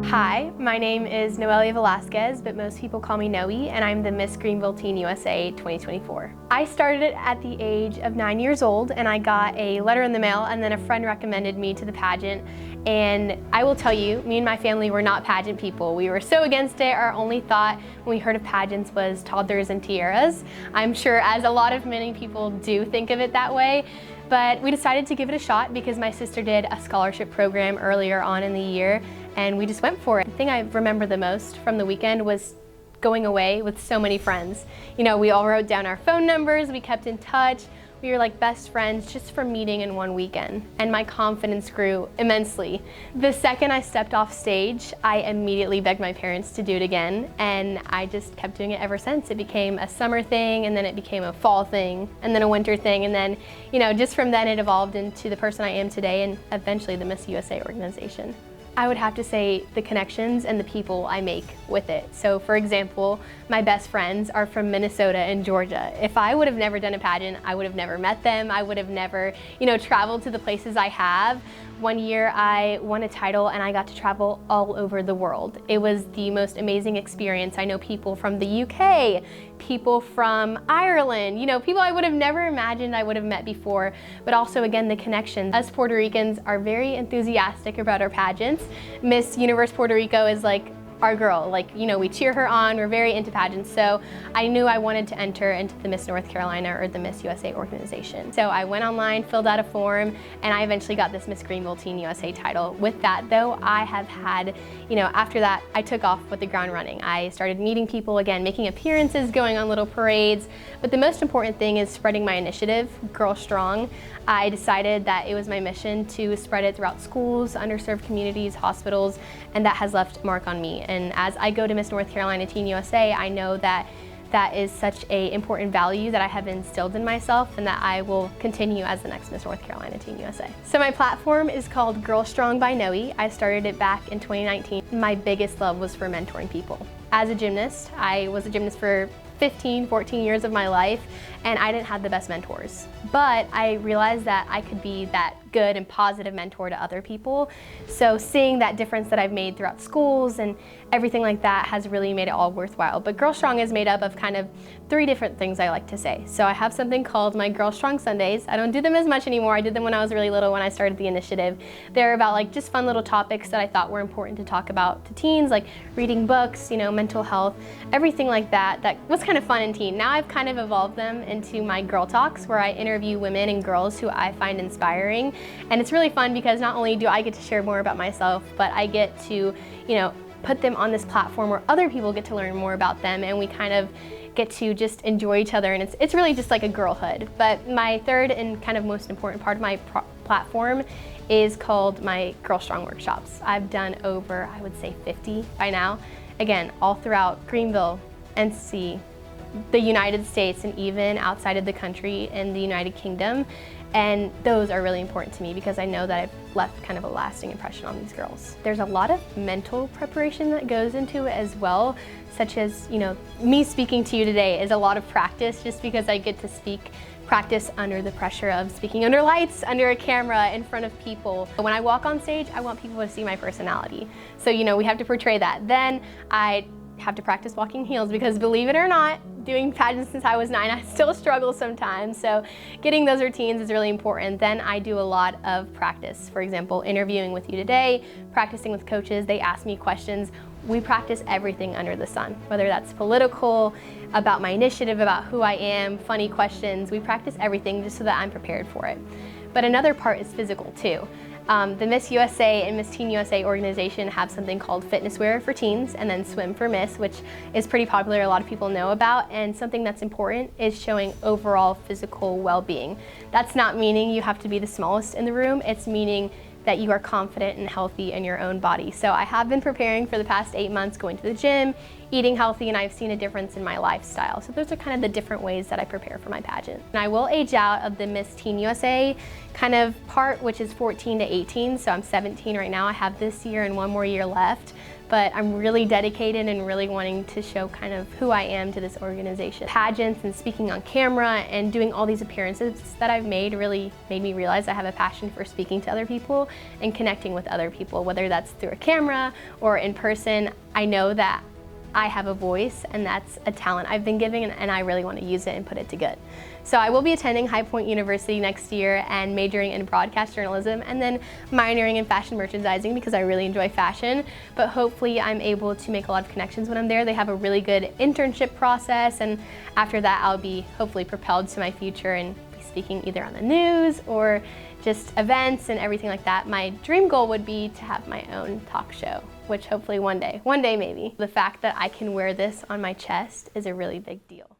Hi, my name is Noelia Velazquez, but most people call me Noe, and I'm the Miss Greenville Teen USA 2024. I started it at the age of 9 years old, and I got a letter in the mail, and then a friend recommended me to the pageant. And I will tell you, me and my family were not pageant people. We were so against it. Our only thought when we heard of pageants was toddlers and tiaras. I'm sure as a lot of many people do think of it that way. But we decided to give it a shot because my sister did a scholarship program earlier on in the year, and we just went for it. The thing I remember the most from the weekend was going away with so many friends. You know, we all wrote down our phone numbers, we kept in touch, we were like best friends just from meeting in one weekend, and my confidence grew immensely. The second I stepped off stage, I immediately begged my parents to do it again, and I just kept doing it ever since. It became a summer thing, and then it became a fall thing, and then a winter thing, and then, you know, just from then it evolved into the person I am today and eventually the Miss USA organization. I would have to say the connections and the people I make with it. So for example, my best friends are from Minnesota and Georgia. If I would have never done a pageant, I would have never met them. I would have never, traveled to the places I have. One year I won a title and I got to travel all over the world. It was the most amazing experience. I know people from the UK, people from Ireland, people I would have never imagined I would have met before, but also again, the connections. Us Puerto Ricans are very enthusiastic about our pageants. Miss Universe Puerto Rico is like our girl, we cheer her on, we're very into pageants, so I knew I wanted to enter into the Miss North Carolina or the Miss USA organization. So I went online, filled out a form, and I eventually got this Miss Greenville Teen USA title. With that though, I have had, after that, I took off with the ground running. I started meeting people again, making appearances, going on little parades, but the most important thing is spreading my initiative, Girl Strong. I decided that it was my mission to spread it throughout schools, underserved communities, hospitals, and that has left a mark on me. And as I go to Miss North Carolina Teen USA, I know that that is such an important value that I have instilled in myself and that I will continue as the next Miss North Carolina Teen USA. So my platform is called Girl Strong by Noe. I started it back in 2019. My biggest love was for mentoring people. As a gymnast, I was a gymnast for 14 years of my life, and I didn't have the best mentors. But I realized that I could be that good and positive mentor to other people. So seeing that difference that I've made throughout schools and everything like that has really made it all worthwhile. But Girl Strong is made up of kind of 3 different things I like to say. So I have something called my Girl Strong Sundays. I don't do them as much anymore. I did them when I was really little when I started the initiative. They're about just fun little topics that I thought were important to talk about to teens, like reading books, mental health, everything like that. That was kind of fun in teen. Now I've kind of evolved them into my Girl Talks, where I interview women and girls who I find inspiring. And it's really fun because not only do I get to share more about myself, but I get to, put them on this platform where other people get to learn more about them, and we kind of get to just enjoy each other, and it's really just like a girlhood. But my third and kind of most important part of my platform is called my Girl Strong workshops. I've done over, I would say 50 by now. Again, all throughout Greenville, NC, the United States, and even outside of the country in the United Kingdom. And those are really important to me because I know that I've left kind of a lasting impression on these girls. There's a lot of mental preparation that goes into it as well, such as, me speaking to you today is a lot of practice just because I get to practice under the pressure of speaking under lights, under a camera, in front of people. When I walk on stage, I want people to see my personality. So, we have to portray that. Then I have to practice walking heels because, believe it or not, doing pageants since I was 9, I still struggle sometimes. So getting those routines is really important. Then I do a lot of practice. For example, interviewing with you today, practicing with coaches, they ask me questions. We practice everything under the sun, whether that's political, about my initiative, about who I am, funny questions. We practice everything just so that I'm prepared for it. But another part is physical too. The Miss USA and Miss Teen USA organization have something called fitness wear for teens and then swim for Miss, which is pretty popular, a lot of people know about, and something that's important is showing overall physical well-being. That's not meaning you have to be the smallest in the room, it's meaning that you are confident and healthy in your own body. So I have been preparing for the past 8 months, going to the gym, eating healthy, and I've seen a difference in my lifestyle. So those are kind of the different ways that I prepare for my pageant. And I will age out of the Miss Teen USA kind of part, which is 14 to 18. So I'm 17 right now. I have this year and 1 more year left. but I'm really dedicated and really wanting to show kind of who I am to this organization. Pageants and speaking on camera and doing all these appearances that I've made really made me realize I have a passion for speaking to other people and connecting with other people, whether that's through a camera or in person. I know that I have a voice, and that's a talent I've been given, and I really want to use it and put it to good. So I will be attending High Point University next year and majoring in broadcast journalism and then minoring in fashion merchandising because I really enjoy fashion. But hopefully I'm able to make a lot of connections when I'm there. They have a really good internship process, and after that I'll be hopefully propelled to my future and be speaking either on the news or just events and everything like that. My dream goal would be to have my own talk show, which hopefully one day maybe. The fact that I can wear this on my chest is a really big deal.